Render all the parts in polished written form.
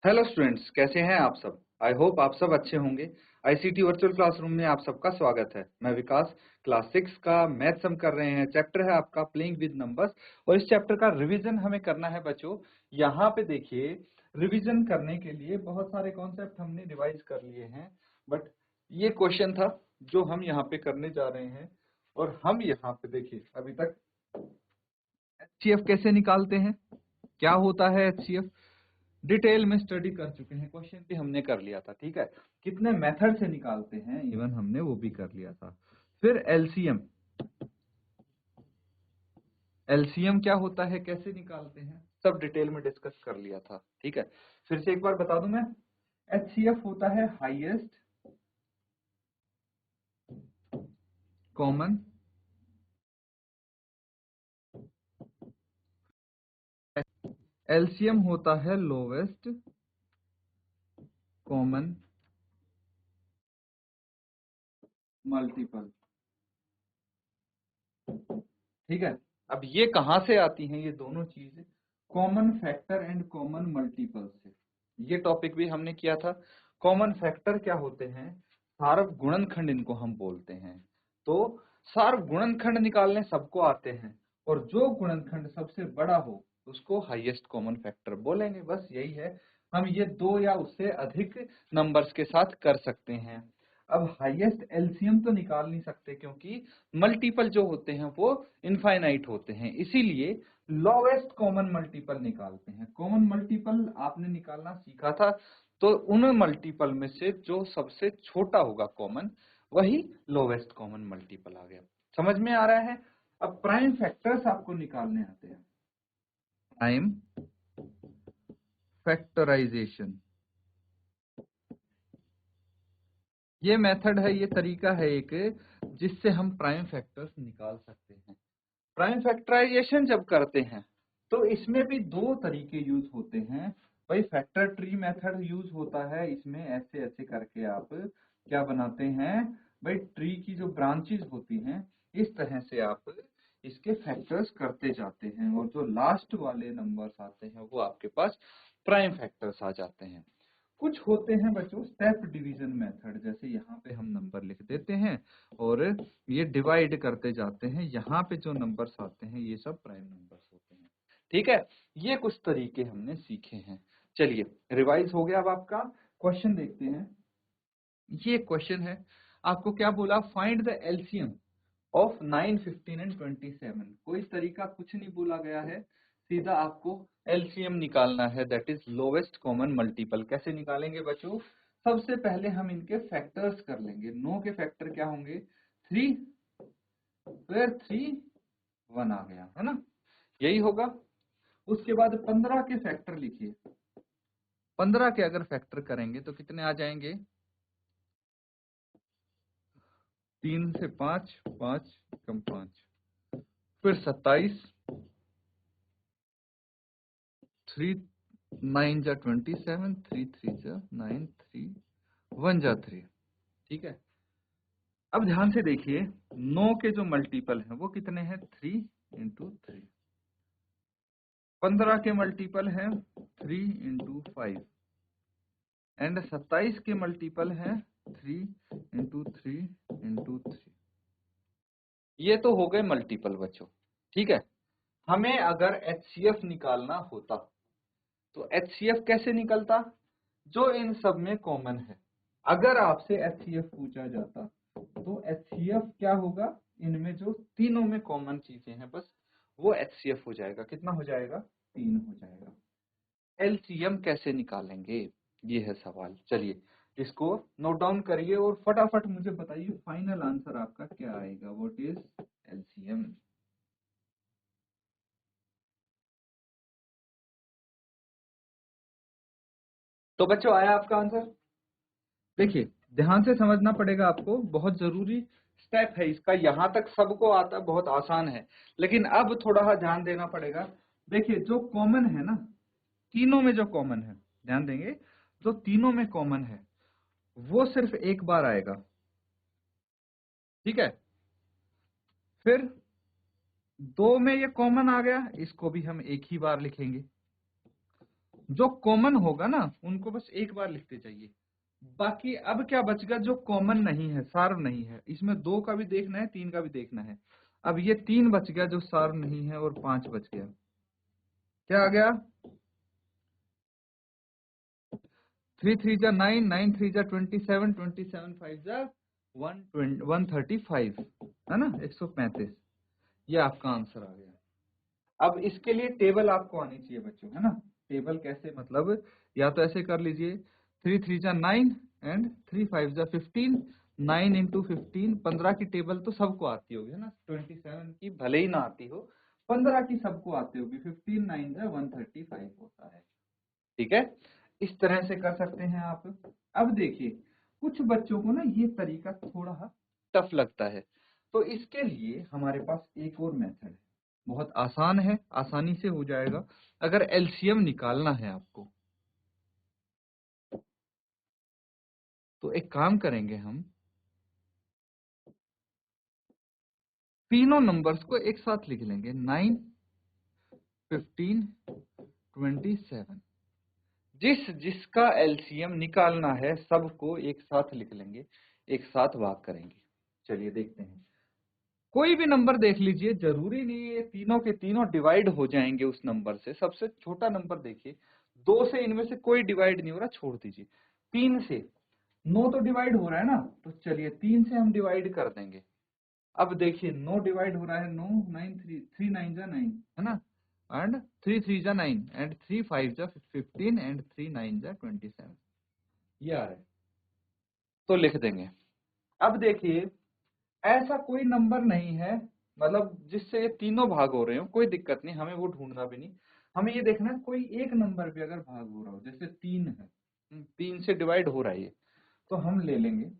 Hello students, कैसे हैं आप सब। आई होप आप सब अच्छे होंगे। आईसीटी वर्चुअल क्लासरूम में आप सबका स्वागत है। मैं विकास, क्लास 6 का मैथ्स हम कर रहे हैं। चैप्टर है आपका प्लेइंग विद नंबर्स और इस चैप्टर का रिवीजन हमें करना है बच्चों। यहाँ पे देखिए, रिवीजन करने के लिए बहुत सारे कॉन्सेप्ट हमने रिवाइज कर लिए हैं, बट ये क्वेश्चन था जो हम यहाँ पे करने जा रहे हैं। और हम यहाँ पे देखिए, अभी तक एचसीएफ कैसे निकालते हैं, क्या होता है एचसीएफ, डिटेल में स्टडी कर चुके हैं। क्वेश्चन भी हमने कर लिया था, ठीक है। कितने मेथड से निकालते हैं इवन हमने वो भी कर लिया था। फिर एलसीएम, एलसीएम क्या होता है, कैसे निकालते हैं, सब डिटेल में डिस्कस कर लिया था, ठीक है। फिर से एक बार बता दूं मैं, एचसीएफ होता है हाईएस्ट कॉमन एलसीएम होता है लोवेस्ट कॉमन मल्टीपल, ठीक है। अब ये कहां से आती हैं ये दोनों चीजें, common factor and common multiple से। ये टॉपिक भी हमने किया था। कॉमन फैक्टर क्या होते हैं, सार्व गुणनखंड इनको हम बोलते हैं। तो सार्व गुणनखंड निकालने सबको आते हैं, और जो गुणनखंड सबसे बड़ा हो उसको हाईएस्ट कॉमन फैक्टर बोलेंगे। बस यही है। हम ये दो या उससे अधिक नंबर्स के साथ कर सकते हैं। अब हाईएस्ट एलसीएम तो निकाल नहीं सकते क्योंकि मल्टीपल जो होते हैं वो इनफाइनाइट होते हैं, इसीलिए लोवेस्ट कॉमन मल्टीपल निकालते हैं। कॉमन मल्टीपल आपने निकालना सीखा था, तो उन मल्टीपल में से जो सबसे छोटा होगा कॉमन, वही लोवेस्ट कॉमन मल्टीपल आ गया। समझ में आ रहा है। अब प्राइम फैक्टर्स आपको निकालने आते हैं। प्राइम फैक्टराइजेशन, ये मेथड है, ये तरीका है एक, जिससे हम प्राइम फैक्टर्स निकाल सकते हैं। प्राइम फैक्टराइजेशन जब करते हैं तो इसमें भी दो तरीके यूज होते हैं। भाई फैक्टर ट्री मेथड यूज होता है, इसमें ऐसे ऐसे करके आप क्या बनाते हैं, भाई ट्री की जो ब्रांचेस होती हैं इस तरह से आप इसके फैक्टर्स करते जाते हैं, और जो लास्ट वाले नंबर्स आते हैं वो आपके पास प्राइम फैक्टर्स आ जाते हैं। कुछ होते हैं बच्चों स्टेप डिवीजन मेथड, जैसे यहाँ पे हम नंबर लिख देते हैं और ये डिवाइड करते जाते हैं, यहाँ पे जो नंबर्स आते हैं ये सब प्राइम नंबर्स होते हैं, ठीक है। ये कुछ तरीके हमने सीखे हैं। चलिए, रिवाइज हो गया। अब आपका क्वेश्चन देखते हैं। ये क्वेश्चन है, आपको क्या बोला, find the LCM of 9, 15 and 27। कोई तरीका कुछ नहीं बोला गया है, सीधा आपको एलसीएम निकालना है, that is lowest common multiple. कैसे निकालेंगे बच्चों, सबसे पहले हम इनके फैक्टर्स कर लेंगे। 9 के फैक्टर क्या होंगे, 3, फिर 3, 1 आ गया है ना, यही होगा। उसके बाद 15 के फैक्टर लिखिए। 15 के अगर फैक्टर करेंगे तो कितने आ जाएंगे, 3 से 5, 5 कम 5, फिर 27, 3 9 जा 27, 3 3 जा 9, 3 1 जा 3, ठीक है। अब ध्यान से देखिए, 9 के जो मल्टीपल हैं वो कितने हैं, 3 इंटू 3। 15 के मल्टीपल हैं 3 इंटू 5, एंड 27 के मल्टीपल हैं 3 इंटू 3 इंटू 3। ये तो हो गए मल्टीपल बच्चों, ठीक है। हमें अगर एचसीएफ निकालना होता तो एचसीएफ कैसे निकलता, जो इन सब में कॉमन है। अगर आपसे एचसीएफ पूछा जाता तो एचसीएफ क्या होगा, इनमें जो तीनों में कॉमन चीजें हैं बस वो एचसीएफ हो जाएगा। कितना हो जाएगा, 3 हो जाएगा। एलसीएम कैसे निकालेंगे, ये है सवाल। चलिए इसको नोट डाउन करिए और फटाफट मुझे बताइए फाइनल आंसर आपका क्या आएगा, व्हाट इज एलसीएम। तो बच्चों आया आपका आंसर। देखिए ध्यान से समझना पड़ेगा आपको, बहुत जरूरी स्टेप है इसका। यहां तक सबको आता, बहुत आसान है, लेकिन अब थोड़ा ध्यान देना पड़ेगा। देखिए जो कॉमन है ना, तीनों में जो कॉमन है, ध्यान देंगे, जो तीनों में कॉमन है वो सिर्फ एक बार आएगा, ठीक है। फिर 2 में ये कॉमन आ गया, इसको भी हम एक ही बार लिखेंगे। जो कॉमन होगा ना उनको बस एक बार लिखते जाइए। बाकी अब क्या बच गया जो कॉमन नहीं है, सार्व नहीं है, इसमें 2 का भी देखना है, 3 का भी देखना है। अब ये 3 बच गया जो सार्व नहीं है और 5 बच गया। क्या आ गया? 3 3 जा 9, 9 3 जा 27, 27 5 जा 135, है ना, 135। ये आपका आंसर आ गया। अब इसके लिए टेबल आपको आनी चाहिए बच्चों, है ना। टेबल कैसे, मतलब या तो ऐसे कर लीजिए 3 3 जा 9 एंड 3 5 जा 15, 9 इंटू 15, 15 की टेबल तो सबको आती होगी, है ना। 27 की भले ही ना आती हो, 15 की सबको आती होगी। 15 9 जा 135 होता है। ठीक है, इस तरह से कर सकते हैं आप। अब देखिए कुछ बच्चों को ना ये तरीका थोड़ा टफ लगता है, तो इसके लिए हमारे पास एक और मेथड है, बहुत आसान है, आसानी से हो जाएगा। अगर एलसीएम निकालना है आपको तो एक काम करेंगे, हम तीनों नंबर्स को एक साथ लिख लेंगे, 9 15 27। जिसका एलसीएम निकालना है सबको एक साथ लिख लेंगे, एक साथ भाग करेंगे। चलिए देखते हैं। कोई भी नंबर देख लीजिए, जरूरी नहीं है तीनों के तीनों डिवाइड हो जाएंगे उस नंबर से। सबसे छोटा नंबर देखिए, 2 से इनमें से कोई डिवाइड नहीं हो रहा, छोड़ दीजिए। 3 से 9 तो डिवाइड हो रहा है ना, तो चलिए 3 से हम डिवाइड कर देंगे। अब देखिए 9 डिवाइड हो रहा है, 9 9 3 3 9 जा 9, है ना, एंड 3 3 जा 9 एंड 3 5 जा 15 एंड 3 9 जा 27, ये आ रहा है, तो लिख देंगे। अब देखिए ऐसा कोई नंबर नहीं है, मतलब जिससे ये तीनों भाग हो रहे हो, कोई दिक्कत नहीं, हमें वो ढूंढना भी नहीं। हमें ये देखना है कोई एक नंबर भी अगर भाग हो रहा हो, जैसे 3 है, 3 से डिवाइड हो रहा है ये, तो हम ले लेंगे।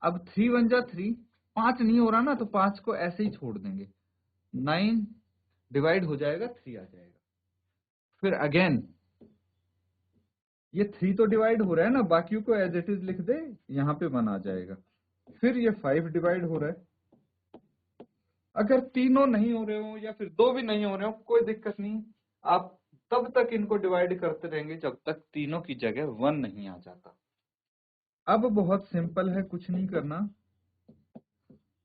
अब 3 1 जा 3, 5 नहीं हो रहा ना, तो 5 को ऐसे ही छोड़ देंगे। 9 डिवाइड हो जाएगा, 3 आ जाएगा। फिर अगेन ये 3 तो डिवाइड हो रहा है ना, बाकियों को एज इट इज लिख दे, यहाँ पे 1 आ जाएगा। फिर ये 5 डिवाइड हो रहा है। अगर तीनों नहीं हो रहे हो या फिर 2 भी नहीं हो रहे हो, कोई दिक्कत नहीं, आप तब तक इनको डिवाइड करते रहेंगे जब तक तीनों की जगह 1 नहीं आ जाता। अब बहुत सिंपल है, कुछ नहीं करना।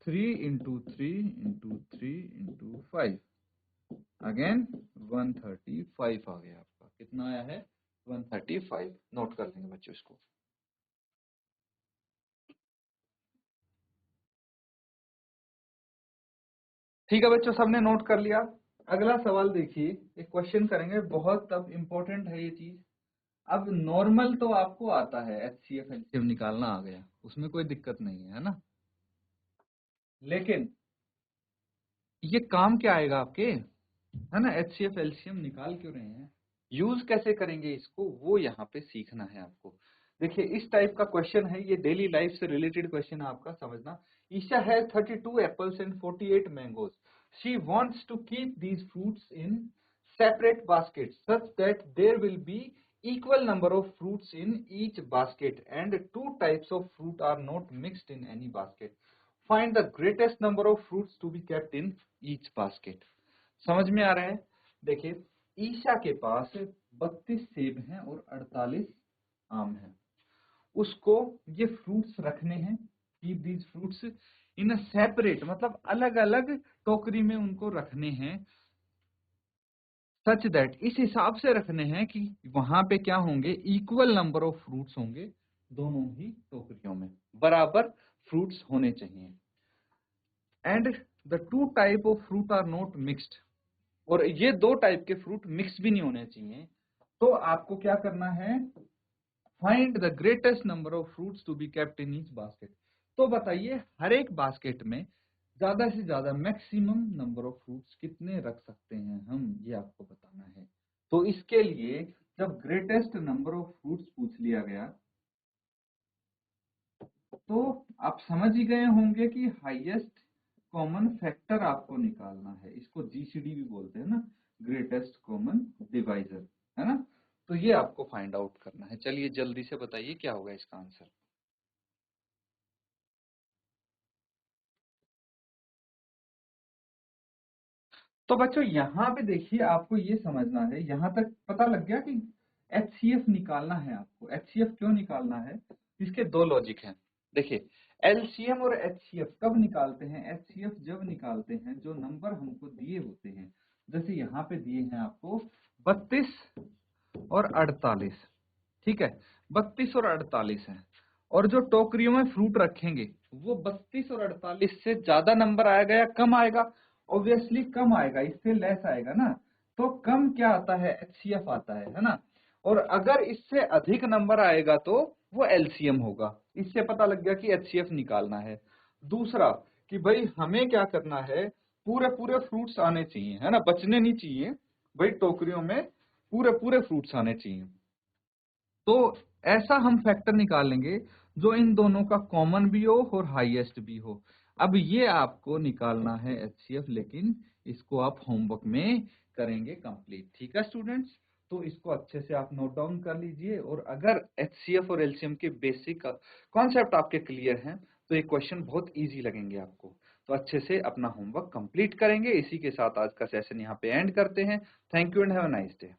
3 इंटू 3 इंटू 3 इंटू 5, अगेन 135 आ गया। आपका कितना आया है? 135। नोट कर लेंगे बच्चों इसको। ठीक है बच्चों, सबने नोट कर लिया। अगला सवाल देखिए, एक क्वेश्चन करेंगे, बहुत अब इम्पोर्टेंट है ये चीज। अब नॉर्मल तो आपको आता है, एचसीएफ एलसीएम निकालना आ गया, उसमें कोई दिक्कत नहीं है ना। लेकिन ये काम क्या आएगा आपके, है ना। एचसीएफ एलसीएम निकाल क्यों रहे हैं, यूज कैसे करेंगे इसको, वो यहाँ पे सीखना है आपको। देखिए इस टाइप का क्वेश्चन है, ये डेली लाइफ से रिलेटेड क्वेश्चन है आपका, समझना। Isha has 32 apples and 48 mangoes. She wants to keep these fruits in separate baskets such that there will be equal number of fruits in each basket and two types of fruit are not mixed in any basket. Find the greatest number of fruits to be kept in each basket. समझ में आ रहा है? देखिए ईशा के पास 32 सेब हैं और 48 आम हैं। उसको ये फ्रूट्स रखने हैं, keep these fruits in a separate, मतलब अलग अलग टोकरी में उनको रखने हैं। सच दैट, इस हिसाब से रखने हैं कि वहां पे क्या होंगे, इक्वल नंबर ऑफ फ्रूट्स होंगे, दोनों ही टोकरियों में बराबर फ्रूट्स होने चाहिए। And the two type of fruit are not mixed, और ये दो टाइप के फ्रूट मिक्स भी नहीं होने चाहिए। तो आपको क्या करना है, find the greatest number of fruits to be kept in each basket. तो बताइए हर एक बास्केट में ज्यादा से ज्यादा मैक्सिमम नंबर ऑफ फ्रूट्स कितने रख सकते हैं हम, ये आपको बताना है। तो इसके लिए जब ग्रेटेस्ट नंबर ऑफ फ्रूट्स पूछ लिया गया, तो आप समझ ही गए होंगे कि हाईएस्ट कॉमन फैक्टर आपको निकालना है। इसको जीसीडी भी बोलते हैं ना, ग्रेटेस्ट कॉमन डिवाइजर, है ना। तो ये आपको फाइंड आउट करना है। चलिए जल्दी से बताइए क्या होगा इसका आंसर। तो बच्चों यहाँ पे देखिए, आपको ये समझना है, यहाँ तक पता लग गया कि HCF निकालना है आपको। HCF क्यों निकालना है, इसके दो लॉजिक हैं। देखिए, LCM और HCF कब निकालते हैं? HCF जब निकालते हैं जो नंबर हमको दिए होते हैं, जैसे यहाँ पे दिए हैं आपको 32 और 48, ठीक है, 32 और 48 है, और जो टोकरियों में फ्रूट रखेंगे वो 32 और 48 से ज्यादा नंबर आएगा या कम आएगा? ऑब्वियसली कम आएगा, इससे लेस आएगा ना। तो कम क्या आता है? HCF आता है ना। और अगर इससे अधिक नंबर आएगा तो वो LCM होगा। इससे पता लग गया कि HCF निकालना है। दूसरा कि भाई हमें क्या करना है, पूरे पूरे फ्रूट्स आने चाहिए, है ना, बचने नहीं चाहिए भाई, टोकरियों में पूरे पूरे फ्रूट्स आने चाहिए। तो ऐसा हम फैक्टर निकालेंगे जो इन दोनों का कॉमन भी हो और हाईएस्ट भी हो। अब ये आपको निकालना है HCF, लेकिन इसको आप होमवर्क में करेंगे कंप्लीट, ठीक है स्टूडेंट्स? तो इसको अच्छे से आप नोट डाउन कर लीजिए, और अगर HCF और LCM के बेसिक कॉन्सेप्ट आपके क्लियर हैं तो ये क्वेश्चन बहुत इजी लगेंगे आपको। तो अच्छे से अपना होमवर्क कंप्लीट करेंगे। इसी के साथ आज का सेशन यहाँ पे एंड करते हैं। Thank you and have a nice day.